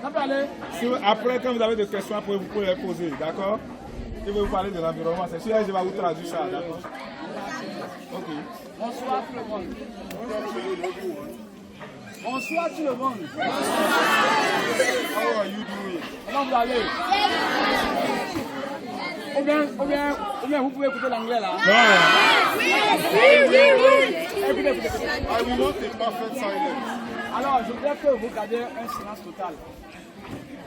Ça peut aller. Après, quand vous avez des questions, vous pouvez les poser, d'accord? Je vais vous parler de l'environnement, c'est sûr, je vais vous traduire ça, d'accord? Ok. Bonsoir tout le monde. Bonsoir tout le monde. How are you doing? Comment vous allez? Ou bien vous pouvez écouter l'anglais là. Écoutez. I will want a perfect silence. Alors, je voudrais que vous gardiez un silence total.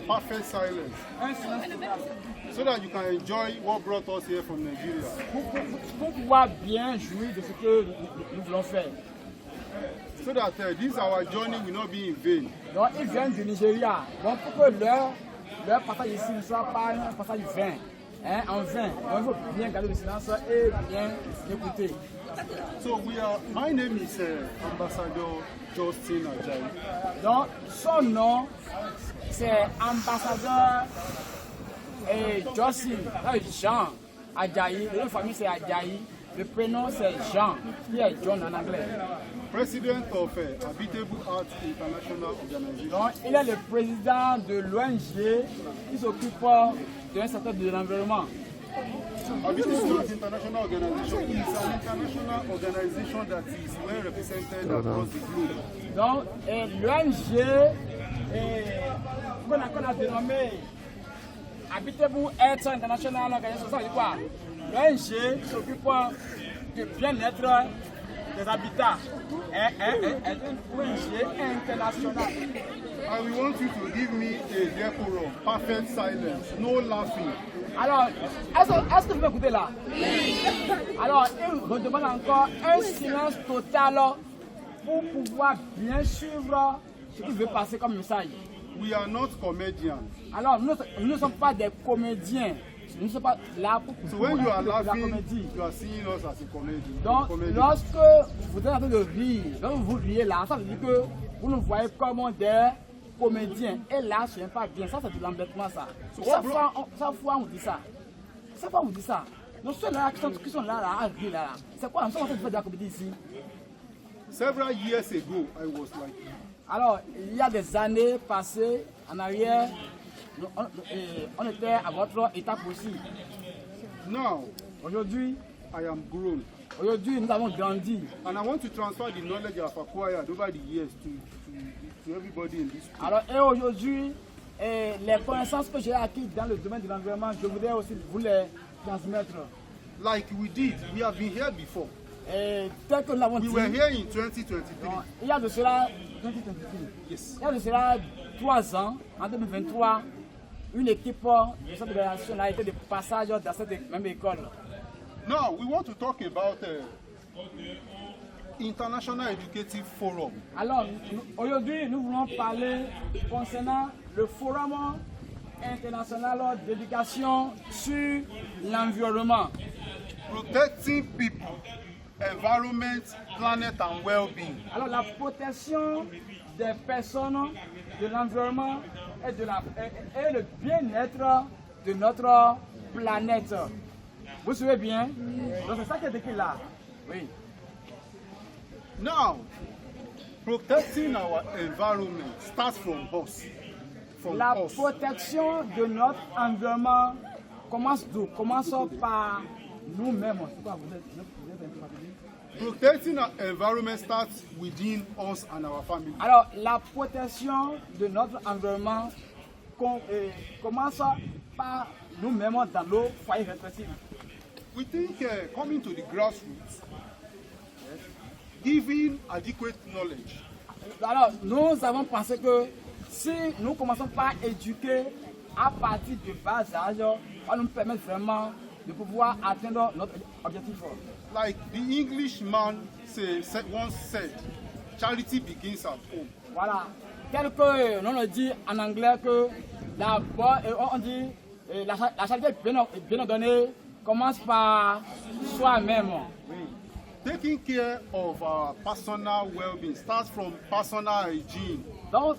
Perfect silence. Un silence total. So that you can enjoy what brought us here from Nigeria. Pour pouvoir bien jouir de ce que nous voulons faire. So that this our journey will not be in vain. Donc, ils viennent du Nigeria. Donc, pour que leur passage ici ne soit pas un passage vain. Hein, en vain. Donc, il faut bien garder le silence et bien écouter. So my name is Ambassador Justin Ajayi. Donc, son nom, c'est ambassadeur Justin, Jean Ajayi. Le nom de famille, c'est Ajayi. Le prénom, c'est Jean, qui est John en anglais. President of Habitable Arts International Organization. Donc, il est le président de l'ONG qui s'occupe d'un secteur de l'environnement. Habitable Arts International Organization is an international organization that is well represented across the globe. Donc, l'ONG qu'on a dénommé Habitable Arts International Organization, ça veut dire quoi? L'ONG s'occupe du bien-être des habitats. Est une ONG internationale. I will want you to give me a decorum, perfect silence, no laughing. Alors, est-ce que vous m'écoutez là? Alors, il me demande encore un silence total pour pouvoir bien suivre ce qui veut passer comme message. We are not comedians. Alors, nous ne sommes pas des comédiens. Nous ne sommes pas là pour So when you are la laughing, comédie. you are seeing us as a comedy. Donc, comedian. lorsque vous êtes en train de rire, lorsque vous riez là, ça veut dire que vous nous voyez comme des comédiens. Et là, ce n'est pas bien. Ça, c'est de l'embêtement, ça. Chaque fois, on dit ça. Chaque fois, on dit ça. Donc, ceux-là qui sont là, à rire là, c'est quoi? Nous sommes en train de faire de la comédie ici. Several years ago, I was like, Alors, il y a des années passées en arrière, on était à votre étape aussi. now Aujourd'hui, I am grown. Aujourd'hui, nous avons grandi. And I want to transfer the knowledge I've acquired over the years to everybody in this school. Alors, et aujourd'hui, les connaissances que j'ai acquises dans le domaine de l'environnement, je voudrais aussi vous les transmettre. Like we did, we have been here before. Et tel que nous l'avons dit, We were here in 2023. il y a de cela, 2023, Yes. il y a de cela 3 ans, en 2023, une équipe de cette organisation a été de passage dans cette même école. Now we want to talk about International Educative Forum. Alors, aujourd'hui, nous voulons parler concernant le Forum international d'éducation sur l'environnement. Protecting people, environment, planet and well-being. Alors, la protection des personnes, de l'environnement et le bien-être de notre planète. Vous suivez bien? Donc, c'est ça qui est écrit là. Oui. Now, protecting our environment starts from us. La protection de notre environnement commence d'où? Commence par nous-mêmes. Protecting our environment starts within us and our family. Alors, la protection de notre environnement commence par nous-mêmes dans nos foyers respectifs. We think coming to the grassroots, giving adequate knowledge, Alors, nous avons pensé que si nous commençons par éduquer à partir du bas âge, ça nous permet vraiment de pouvoir atteindre notre objectif. like the Englishman once said, charity begins at home. Voilà. Tel que l'on dit en anglais que on dit la charité bien donnée commence par soi-même. Oui. Taking care of our personal well-being starts from personal hygiene. Donc,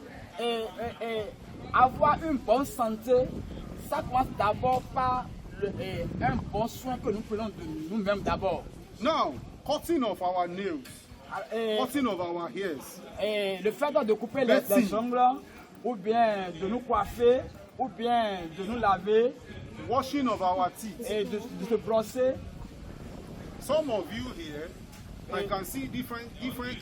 avoir une bonne santé, ça commence d'abord par un bon soin que nous prenons de nous-mêmes d'abord. Now, cutting of our nails, cutting of our hairs, Le fait de couper les ongles, ou bien de nous coiffer, ou bien de nous laver, washing of our teeth. et de se brosser. Some of you here, I can see different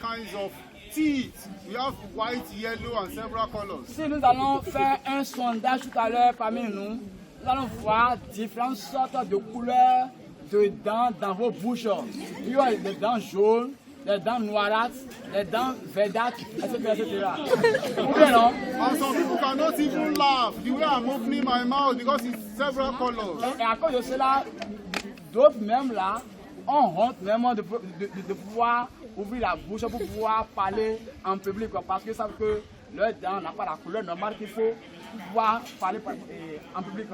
kinds of teeth. We have white, yellow, and several colors. Si nous allons faire un sondage tout à l'heure parmi nous allons voir différentes sortes de couleurs de dents dans vos bouches. Il y a des dents jaunes, des dents noirâtres, des dents verdâtres, etc. Ou bien non? And some people cannot even laugh the way I'm opening my mouth because it's several colors. Et à cause de cela, d'autres même là ont honte même de pouvoir ouvrir la bouche pour pouvoir parler en public parce qu'ils savent que leur dent n'a pas la couleur normale qu'il faut pouvoir parler en public.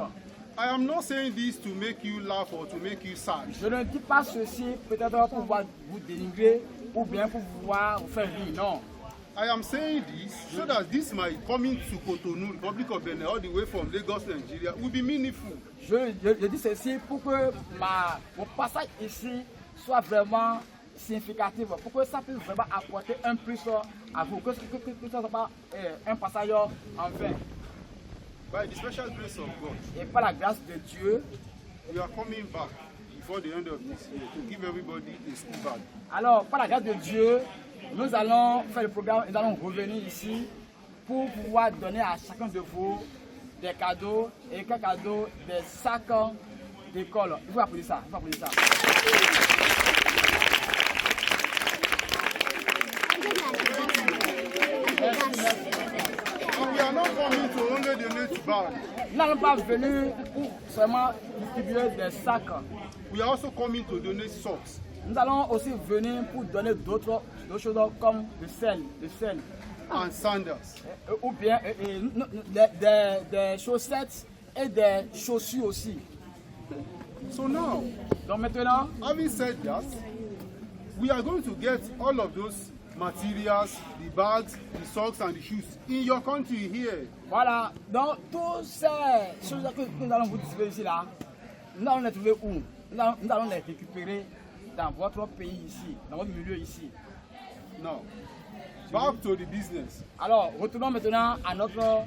I am not saying this to make you laugh or to make you sad. Je ne dis pas ceci peut-être pour pouvoir vous dénigrer ou bien pour pouvoir vous faire rire, non. I am saying this so that this my coming to Cotonou, Republic of Benin, all the way from Lagos, Nigeria, will be meaningful. Je dis ceci pour que mon passage ici soit vraiment significatif, pour que ça puisse vraiment apporter un plus à vous, que ça ne soit pas un passage en vain. By the special grace of God, Et par la grâce de Dieu, we are coming back before the end of this year to give everybody a school bag. alors par la grâce de Dieu, nous allons faire le programme et nous allons revenir ici pour pouvoir donner à chacun de vous des cadeaux et quelques cadeaux, des sacs d'école. Il faut applaudir ça, il faut applaudir ça. And we are not coming to only donate bags. Nous n'allons pas venir pour seulement distribuer des sacs. We are also coming to donate socks. Nous allons aussi venir pour donner d'autres choses comme le sel, And sandals. ou bien des chaussettes et des chaussures aussi. So now, Donc maintenant, having said that, we are going to get all of those materials, the bags, the socks, and the shoes in your country here. voilà, donc toutes ces choses que nous allons vous distribuer ici là, nous allons les trouver où? Nous allons les récupérer dans votre pays ici, dans votre milieu ici. Now, back to the business. Alors, retournons maintenant à notre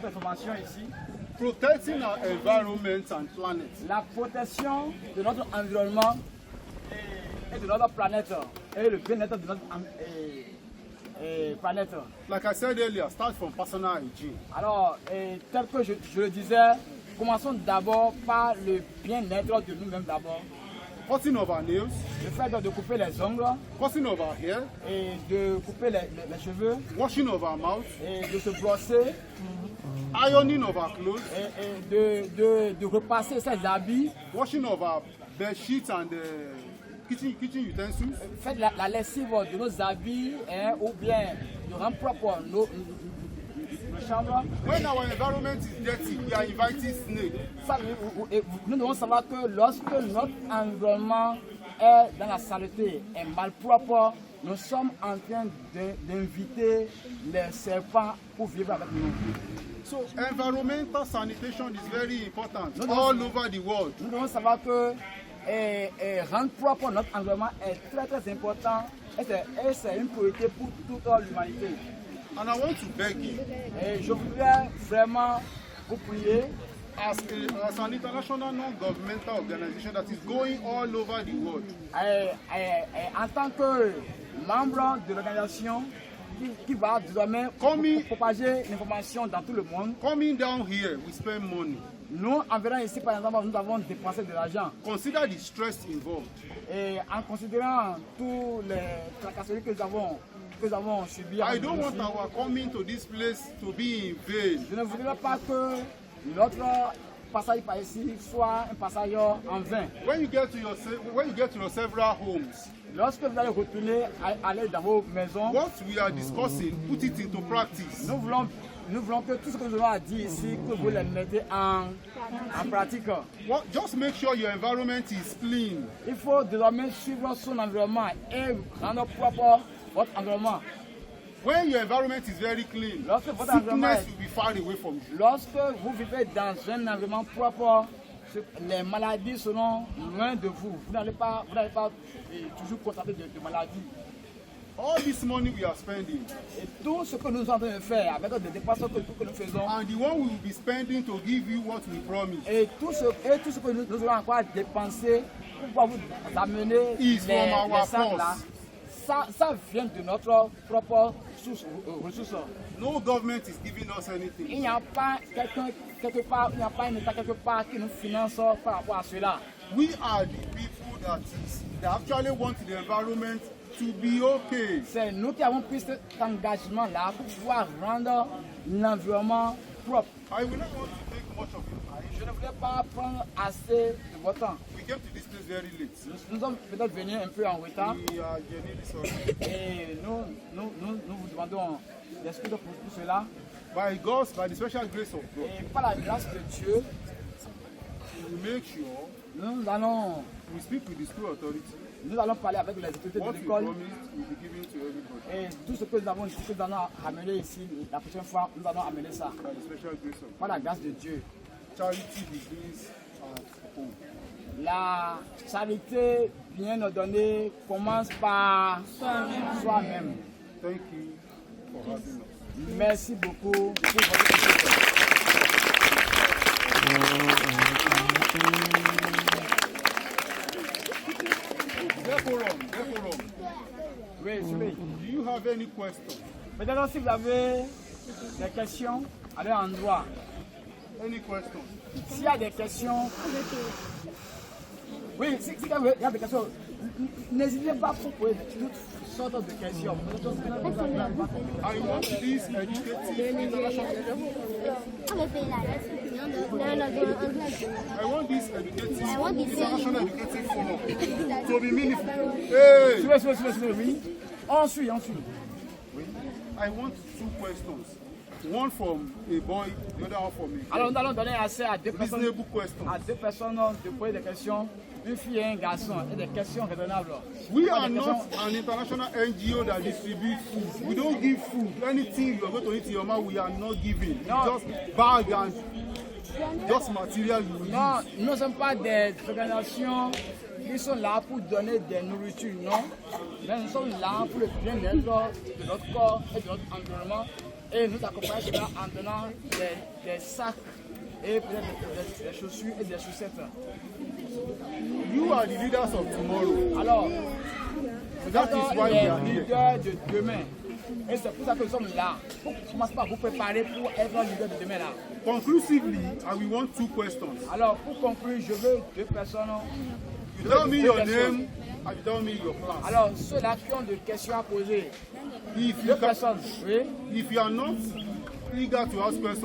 information ici. Protecting our environment and planet. La protection de notre environnement et de notre planète et le bien-être de notre planète. Like I said earlier, start from personal hygiene. Alors, tel que je le disais, commençons d'abord par le bien-être de nous-mêmes d'abord. Cutting of our nails, Le fait de couper les ongles cutting of our hair, et de couper les cheveux washing of our mouth, et de se brosser ironing of our clothes, et de repasser ses habits. washing of our bed sheets and kitchen utensils. Faites la lessive de nos habits ou bien de rendre propre nos chambres. When our environment is dirty, we are inviting snakes. Ça, nous devons savoir que lorsque notre environnement est dans la saleté, est mal propre, nous sommes en train d'inviter les serpents pour vivre avec nous. So environmental sanitation is very important all over the world. Nous devons savoir que rendre propre notre environnement est très très important et c'est une priorité pour toute l'humanité. And I want to beg you, Et je voudrais vraiment vous prier as an international non-governmental organization that is going all over the world, en tant que membre de l'organisation qui va désormais propager l'information dans tout le monde. coming down here, we spend money. Nous, en venant ici, par exemple, nous avons dépensé de l'argent. Consider the stress involved. Et en considérant tous les tracasseries que nous avons subies. I don't want our coming to this place to be in vain. Je ne voudrais pas que notre passage par ici soit un passage en vain. When you get to your several homes, Lorsque vous allez retourner, aller dans vos maisons, what we are discussing, put it into practice. nous voulons que tout ce que nous avons à dire ici, que vous le mettez en pratique. Just make sure your environment is clean. Il faut désormais suivre son environnement et rendre propre votre environnement. When your environment is very clean, Lorsque votre environnement sickness will be far away from you. Lorsque vous vivez dans un environnement propre, les maladies seront loin de vous. Vous n'allez pas toujours constater de maladies. all this money we are spending, Et tout ce que nous sommes en train de faire avec des dépenses que nous faisons, and the one we will be spending to give you what we promised, et tout ce que nous allons encore dépenser pour pouvoir vous amener Is from our les sacs là, ça vient de notre propre ressource. no government is giving us anything. Il n'y a pas quelqu'un quelque part, il n'y a pas un État quelque part qui nous finance par rapport à cela. We are the people that actually want the environment to be okay. C'est nous qui avons pris cet engagement là pour pouvoir rendre l'environnement propre. I will not want to take much of your time. Je ne voulais pas prendre assez de votre temps. We came to this place very late. Nous sommes peut-être venus un peu en retard We are genuinely sorry. et nous vous demandons d'excuses pour cela. By the special grace of God, Et par la grâce de Dieu, we make sure nous allons we speak with the school authority. parler avec les autorités de What we l'école promised will be given to everybody et tout ce que nous allons amener ici, la prochaine fois, nous allons amener ça. by the special grace of God. Par la grâce de Dieu. Charity begins at home. La charité bien ordonnée commence par soi-même. Thank you for having us. Merci beaucoup pour votre écoute. Decorum. Oui, oui. Do you have any questions? Maintenant, si vous avez des questions, allez en droit. Any questions? S'il y a des questions, oui, si il y a des questions, n'hésitez pas pour poser toutes sortes de questions. I want this educative international. I want this international educative forum to be meaningful. Hey! Oui. On suit. I want two questions. One from a boy, the other one from a Alors girl. nous allons donner assez à deux personnes Reasonable questions. de poser des questions, une fille et un garçon, et des questions raisonnables. We Pas are des not questions- an international NGO that distributes food. We don't give food. Anything you're going to eat in your mouth, we are not giving. No. Just bag and just material you use. Non, nous ne sommes pas des organisations qui sont là pour donner des nourritures, non. Mais nous sommes là pour le bien-être de notre corps et de notre environnement. Et nous accompagnons cela en donnant des sacs et peut-être des chaussures et des chaussettes. You are the leaders of tomorrow. Alors, That nous is why we are sommes les here. leaders de demain. Et c'est pour ça que nous sommes là. Pour commencer par vous préparer pour être un leader de demain là. Conclusively, I will want two questions. Alors, pour conclure, je veux deux personnes. You tell me your Deux questions. name and you tell me your class. Alors, ceux-là qui ont des questions à poser, If deux you, personnes, oui. if you are not eager to ask questions,